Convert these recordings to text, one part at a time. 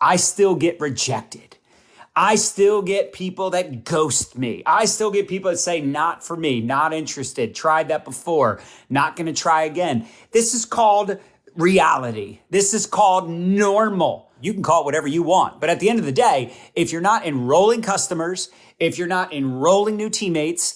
I still get rejected. I still get people that ghost me. I still get people that say, not for me, not interested, tried that before, not going to try again. This is called reality. This is called normal. You can call it whatever you want. But at the end of the day, if you're not enrolling customers, if you're not enrolling new teammates,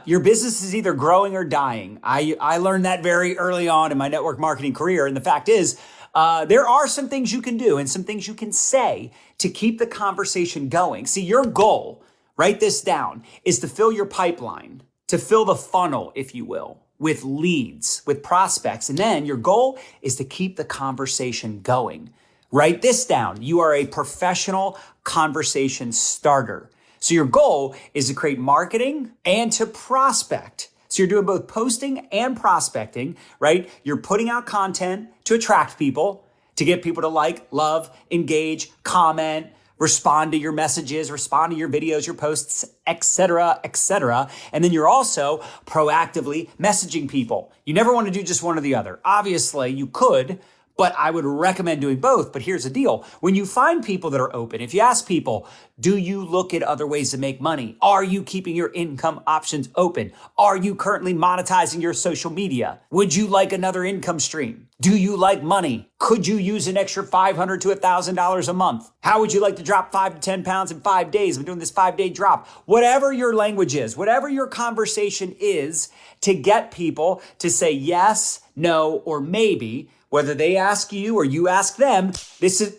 your business is either growing or dying. I learned that very early on in my network marketing career. And the fact is, there are some things you can do and some things you can say to keep the conversation going. See, your goal, write this down, is to fill your pipeline, to fill the funnel, if you will, with leads, with prospects. And then your goal is to keep the conversation going. Write this down. You are a professional conversation starter. So your goal is to create marketing and to prospect. So you're doing both posting and prospecting, right? You're putting out content to attract people, to get people to like, love, engage, comment, respond to your messages, respond to your videos, your posts, etc., etc. And then you're also proactively messaging people. You never want to do just one or the other. Obviously, you could, but I would recommend doing both. But here's the deal. When you find people that are open, if you ask people, do you look at other ways to make money? Are you keeping your income options open? Are you currently monetizing your social media? Would you like another income stream? Do you like money? Could you use an extra $500 to $1,000 a month? How would you like to drop 5 to 10 pounds in 5 days? I'm doing this 5-day drop. Whatever your language is, whatever your conversation is, to get people to say yes, no, or maybe, whether they ask you or you ask them,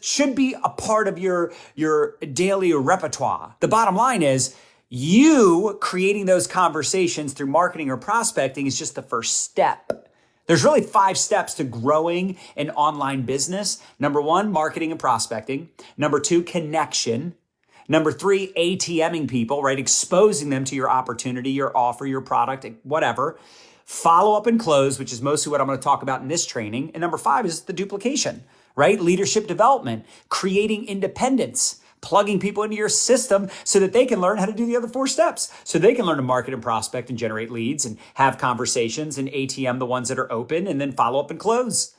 should be a part of your daily repertoire. The bottom line is, you creating those conversations through marketing or prospecting is just the first step. There's really 5 steps to growing an online business. Number 1, marketing and prospecting. Number 2, connection. Number 3, ATMing people, right? Exposing them to your opportunity, your offer, your product, whatever. Follow up and close, which is mostly what I'm going to talk about in this training. And number 5 is the duplication, right? Leadership development, creating independence, plugging people into your system so that they can learn how to do the other 4 steps. So they can learn to market and prospect and generate leads and have conversations and ATM the ones that are open and then follow up and close.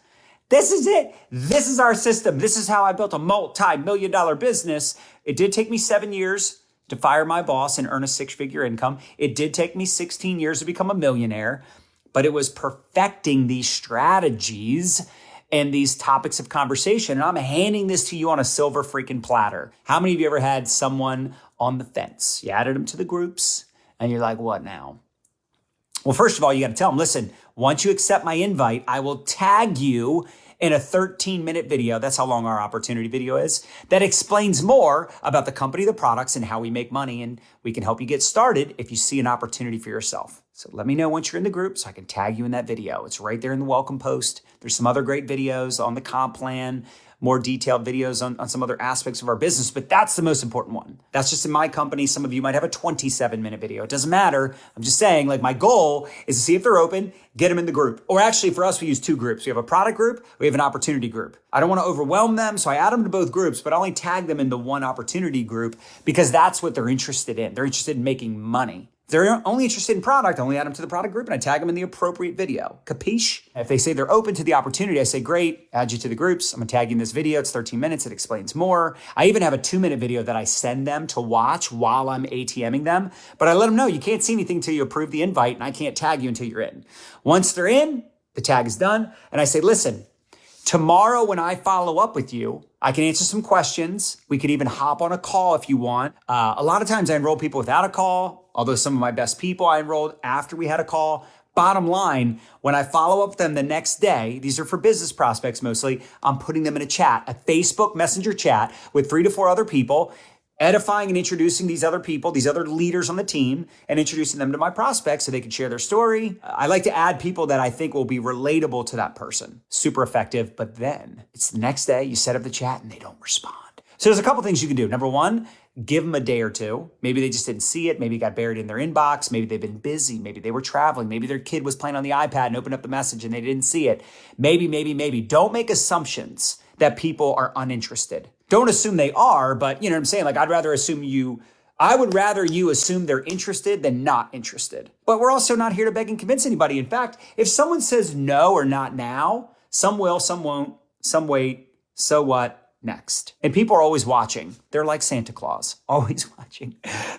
This is it. This is our system. This is how I built a multi-million-dollar business. It did take me 7 years to fire my boss and earn a 6-figure income. It did take me 16 years to become a millionaire. But it was perfecting these strategies and these topics of conversation. And I'm handing this to you on a silver freaking platter. How many of you ever had someone on the fence? You added them to the groups and you're like, what now? Well, first of all, you got to tell them, listen, once you accept my invite, I will tag you in a 13-minute video. That's how long our opportunity video is. That explains more about the company, the products, and how we make money. And we can help you get started if you see an opportunity for yourself. So let me know once you're in the group so I can tag you in that video. It's right there in the welcome post. There's some other great videos on the comp plan, more detailed videos on some other aspects of our business, but that's the most important one. That's just in my company. Some of you might have a 27-minute video. It doesn't matter. I'm just saying, like, my goal is to see if they're open, get them in the group. Or actually, for us, we use 2 groups. We have a product group, we have an opportunity group. I don't want to overwhelm them, so I add them to both groups, but I only tag them in the one opportunity group because that's what they're interested in. They're interested in making money. If they're only interested in product, I only add them to the product group and I tag them in the appropriate video. Capiche? If they say they're open to the opportunity, I say, great, add you to the groups. I'm gonna tag you in this video. It's 13 minutes. It explains more. I even have a 2-minute video that I send them to watch while I'm ATMing them. But I let them know you can't see anything until you approve the invite and I can't tag you until you're in. Once they're in, the tag is done. And I say, listen, tomorrow when I follow up with you, I can answer some questions. We could even hop on a call if you want. A lot of times I enroll people without a call, although some of my best people I enrolled after we had a call. Bottom line, when I follow up with them the next day, these are for business prospects mostly, I'm putting them in a chat, a Facebook Messenger chat with 3 to 4 other people, edifying and introducing these other people, these other leaders on the team, and introducing them to my prospects so they can share their story. I like to add people that I think will be relatable to that person. Super effective. But then it's the next day, you set up the chat and they don't respond. So there's a couple things you can do. Number 1, give them a day or 2. Maybe they just didn't see it. Maybe it got buried in their inbox. Maybe they've been busy. Maybe they were traveling. Maybe their kid was playing on the iPad and opened up the message and they didn't see it. Maybe. Don't make assumptions that people are uninterested. Don't assume they are, but you know what I'm saying? Like, I would rather you assume they're interested than not interested. But we're also not here to beg and convince anybody. In fact, if someone says no or not now, some will, some won't, some wait, so what? next. And people are always watching. They're like Santa Claus, always watching.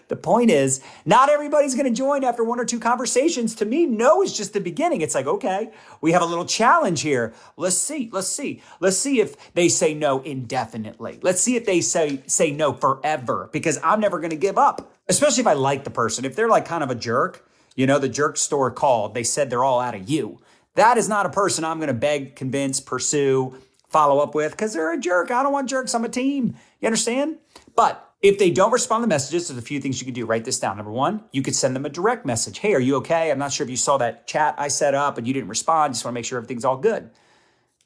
The point is, not everybody's going to join after 1 or 2 conversations. To me, no is just the beginning. It's like, okay, we have a little challenge here. Let's see if they say no indefinitely. Let's see if they say no forever, because I'm never going to give up, especially if I like the person. If they're like kind of a jerk, the jerk store called, they said they're all out of you. That is not a person I'm going to beg, convince, pursue, follow up with, because they're a jerk. I don't want jerks. I'm a team. You understand? But if they don't respond to messages, there's a few things you could do. Write this down. Number 1, you could send them a direct message. Hey, are you okay? I'm not sure if you saw that chat I set up and you didn't respond. Just want to make sure everything's all good.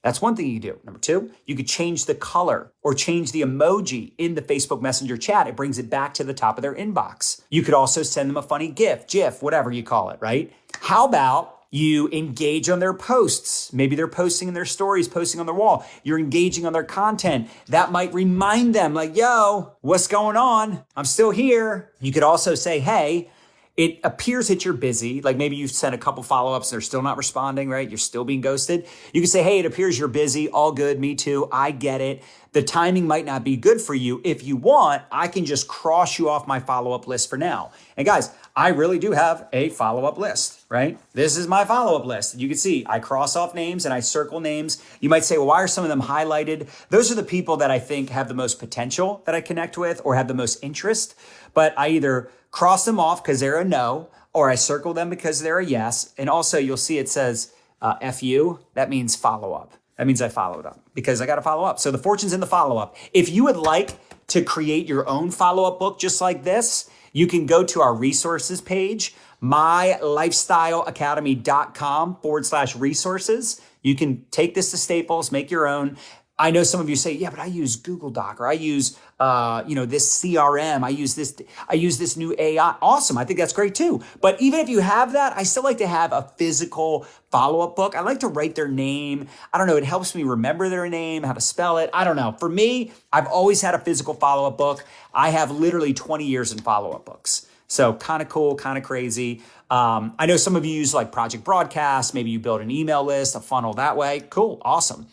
That's one thing you do. Number 2, you could change the color or change the emoji in the Facebook Messenger chat. It brings it back to the top of their inbox. You could also send them a funny GIF, whatever you call it, right? How about you engage on their posts? Maybe they're posting in their stories, posting on their wall. You're engaging on their content. That might remind them like, yo, what's going on? I'm still here. You could also say, hey, it appears that you're busy. Like maybe you've sent a couple follow-ups. They're still not responding, right? You're still being ghosted. You can say, hey, it appears you're busy. All good. Me too. I get it. The timing might not be good for you. If you want, I can just cross you off my follow-up list for now. And guys, I really do have a follow-up list, right? This is my follow-up list. You can see I cross off names and I circle names. You might say, well, why are some of them highlighted? Those are the people that I think have the most potential that I connect with or have the most interest. But I either cross them off because they're a no, or I circle them because they're a yes. And also you'll see it says FU. That means follow-up. That means I followed up because I got to follow up. So the fortune's in the follow-up. If you would like to create your own follow-up book just like this, you can go to our resources page, mylifestyleacademy.com/resources. You can take this to Staples, make your own. I know some of you say, yeah, but I use Google Doc or I use, this CRM. I use this new AI. Awesome. I think that's great too. But even if you have that, I still like to have a physical follow-up book. I like to write their name. I don't know. It helps me remember their name, how to spell it. I don't know. For me, I've always had a physical follow-up book. I have literally 20 years in follow-up books. So kind of cool, kind of crazy. I know some of you use like Project Broadcast. Maybe you build an email list, a funnel that way. Cool. Awesome.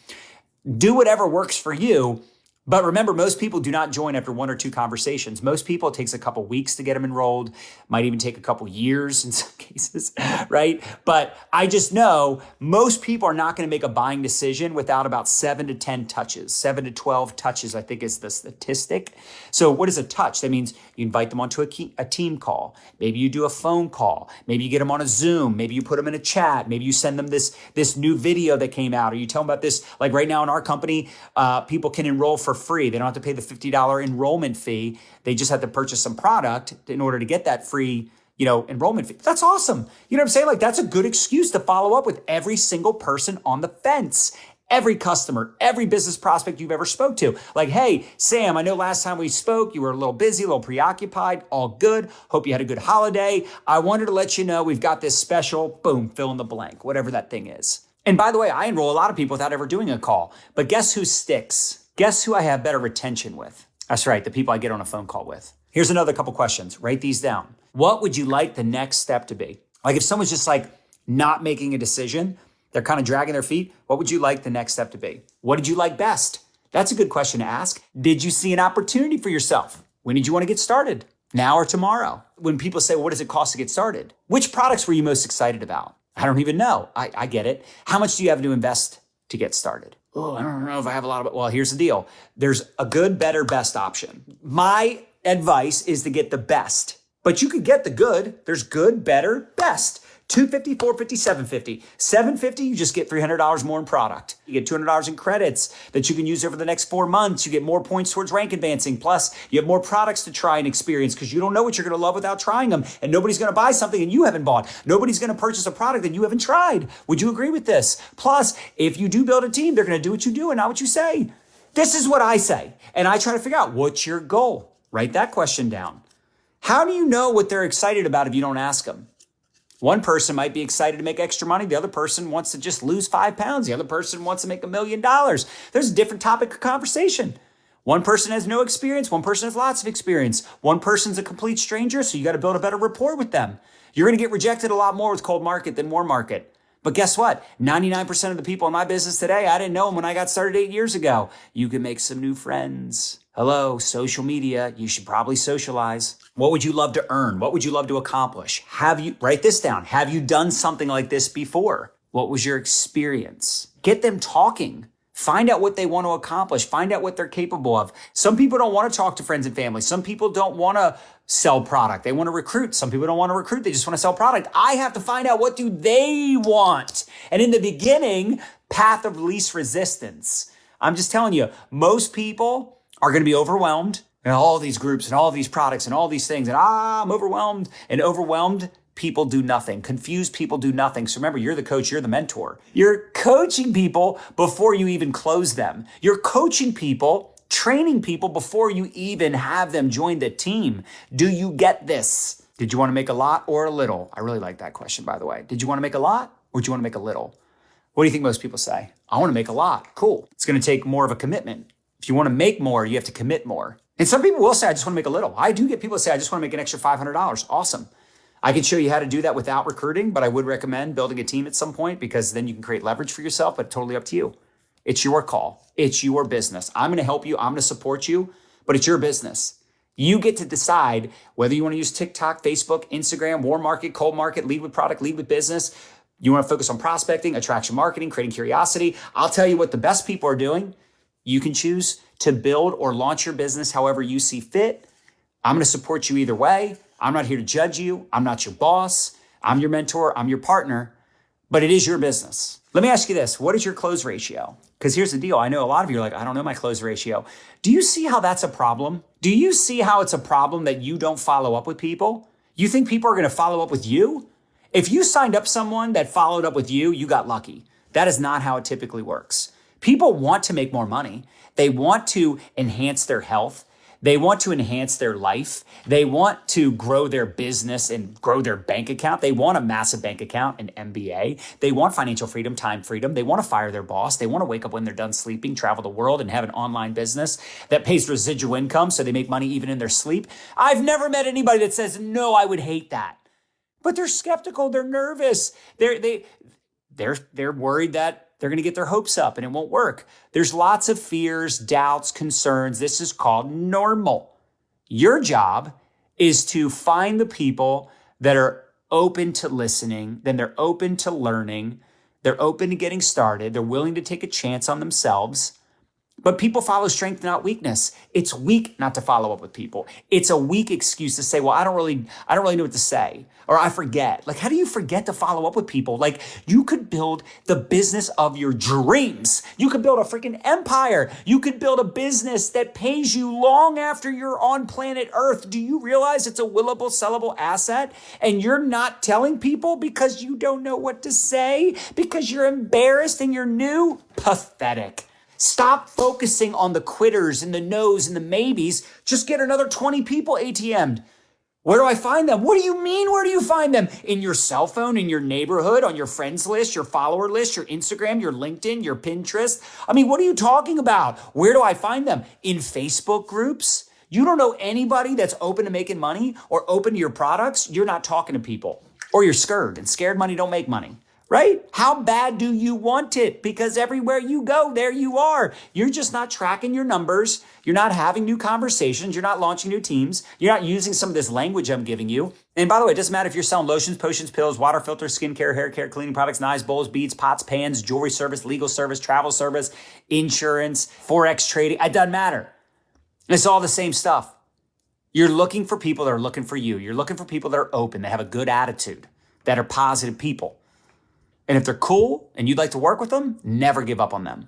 Do whatever works for you. But remember, most people do not join after 1 or 2 conversations. Most people, it takes a couple weeks to get them enrolled, might even take a couple years in some cases, right? But I just know most people are not going to make a buying decision without about 7 to 10 touches, 7 to 12 touches, I think is the statistic. So what is a touch? That means you invite them onto a team call. Maybe you do a phone call. Maybe you get them on a Zoom. Maybe you put them in a chat. Maybe you send them this new video that came out, or you tell them about this. Like right now in our company, people can enroll for free. They don't have to pay the $50 enrollment fee. They just have to purchase some product in order to get that free, enrollment fee. That's awesome. You know what I'm saying? Like that's a good excuse to follow up with every single person on the fence, every customer, every business prospect you've ever spoke to. Like, hey, Sam, I know last time we spoke, you were a little busy, a little preoccupied, all good. Hope you had a good holiday. I wanted to let you know we've got this special, boom, fill in the blank, whatever that thing is. And by the way, I enroll a lot of people without ever doing a call, but guess who sticks? Guess who I have better retention with? That's right, the people I get on a phone call with. Here's another couple questions. Write these down. What would you like the next step to be? Like if someone's just like not making a decision, they're kind of dragging their feet, what would you like the next step to be? What did you like best? That's a good question to ask. Did you see an opportunity for yourself? When did you want to get started? Now or tomorrow? When people say, well, what does it cost to get started? Which products were you most excited about? I don't even know. I get it. How much do you have to invest to get started? Oh, I don't know if I have a lot of it. Well, here's the deal. There's a good, better, best option. My advice is to get the best, but you could get the good. There's good, better, best. $250, $450, $750. $750, you just get $300 more in product. You get $200 in credits that you can use over the next 4 months. You get more points towards rank advancing. Plus, you have more products to try and experience because you don't know what you're going to love without trying them. And nobody's going to buy something that you haven't bought. Nobody's going to purchase a product that you haven't tried. Would you agree with this? Plus, if you do build a team, they're going to do what you do and not what you say. This is what I say. And I try to figure out, what's your goal? Write that question down. How do you know what they're excited about if you don't ask them? One person might be excited to make extra money. The other person wants to just lose 5 pounds. The other person wants to make $1 million. There's a different topic of conversation. One person has no experience. One person has lots of experience. One person's a complete stranger, so you got to build a better rapport with them. You're going to get rejected a lot more with cold market than warm market. But guess what? 99% of the people in my business today, I didn't know them when I got started 8 years ago. You can make some new friends. Hello, social media. You should probably socialize. What would you love to earn? What would you love to accomplish? Write this down. Have you done something like this before? What was your experience? Get them talking. Find out what they want to accomplish. Find out what they're capable of. Some people don't want to talk to friends and family. Some people don't want to sell product. They want to recruit. Some people don't want to recruit. They just want to sell product. I have to find out, what do they want? And in the beginning, path of least resistance. I'm just telling you, most people are going to be overwhelmed and all these groups and all these products and all these things. And I'm overwhelmed, and overwhelmed people do nothing. Confused people do nothing. So remember, you're the coach, you're the mentor. You're coaching people before you even close them. You're coaching people, training people before you even have them join the team. Do you get this? Did you want to make a lot or a little? I really like that question, by the way. Did you want to make a lot or do you want to make a little? What do you think most people say? I want to make a lot. Cool. It's going to take more of a commitment. If you want to make more, you have to commit more. And some people will say, I just want to make a little. I do get people say, I just want to make an extra $500. Awesome. I can show you how to do that without recruiting, but I would recommend building a team at some point, because then you can create leverage for yourself, but totally up to you. It's your call. It's your business. I'm going to help you. I'm going to support you, but it's your business. You get to decide whether you want to use TikTok, Facebook, Instagram, warm market, cold market, lead with product, lead with business. You want to focus on prospecting, attraction marketing, creating curiosity. I'll tell you what the best people are doing. You can choose to build or launch your business however you see fit. I'm going to support you either way. I'm not here to judge you. I'm not your boss. I'm your mentor. I'm your partner, but it is your business. Let me ask you this. What is your close ratio? Because here's the deal. I know a lot of you are like, I don't know my close ratio. Do you see how that's a problem? Do you see how it's a problem that you don't follow up with people? You think people are going to follow up with you? If you signed up someone that followed up with you, you got lucky. That is not how it typically works. People want to make more money. They want to enhance their health. They want to enhance their life. They want to grow their business and grow their bank account. They want a massive bank account, an MBA. They want financial freedom, time freedom. They want to fire their boss. They want to wake up when they're done sleeping, travel the world, and have an online business that pays residual income so they make money even in their sleep. I've never met anybody that says, no, I would hate that. But they're skeptical. They're nervous. They're worried that they're going to get their hopes up and it won't work. There's lots of fears, doubts, concerns. This is called normal. Your job is to find the people that are open to listening, then they're open to learning, they're open to getting started, they're willing to take a chance on themselves. But people follow strength, not weakness. It's weak not to follow up with people. It's a weak excuse to say, well, I don't really know what to say, or I forget. Like, how do you forget to follow up with people? Like, you could build the business of your dreams. You could build a freaking empire. You could build a business that pays you long after you're on planet Earth. Do you realize it's a willable, sellable asset? And you're not telling people because you don't know what to say, because you're embarrassed and you're new? Pathetic. Stop focusing on the quitters and the no's and the maybes. Just get another 20 people ATM'd. Where do I find them? What do you mean, where do you find them? In your cell phone, in your neighborhood, on your friends list, your follower list, your Instagram, your LinkedIn, your Pinterest? I mean, what are you talking about? Where do I find them? In Facebook groups? You don't know anybody that's open to making money or open to your products? You're not talking to people. Or you're scared, and scared money don't make money. Right? How bad do you want it? Because everywhere you go, there you are. You're just not tracking your numbers. You're not having new conversations. You're not launching new teams. You're not using some of this language I'm giving you. And by the way, it doesn't matter if you're selling lotions, potions, pills, water filters, skincare, hair care, cleaning products, knives, bowls, beads, pots, pans, jewelry service, legal service, travel service, insurance, Forex trading. It doesn't matter. It's all the same stuff. You're looking for people that are looking for you. You're looking for people that are open, that have a good attitude, that are positive people. And if they're cool and you'd like to work with them, never give up on them.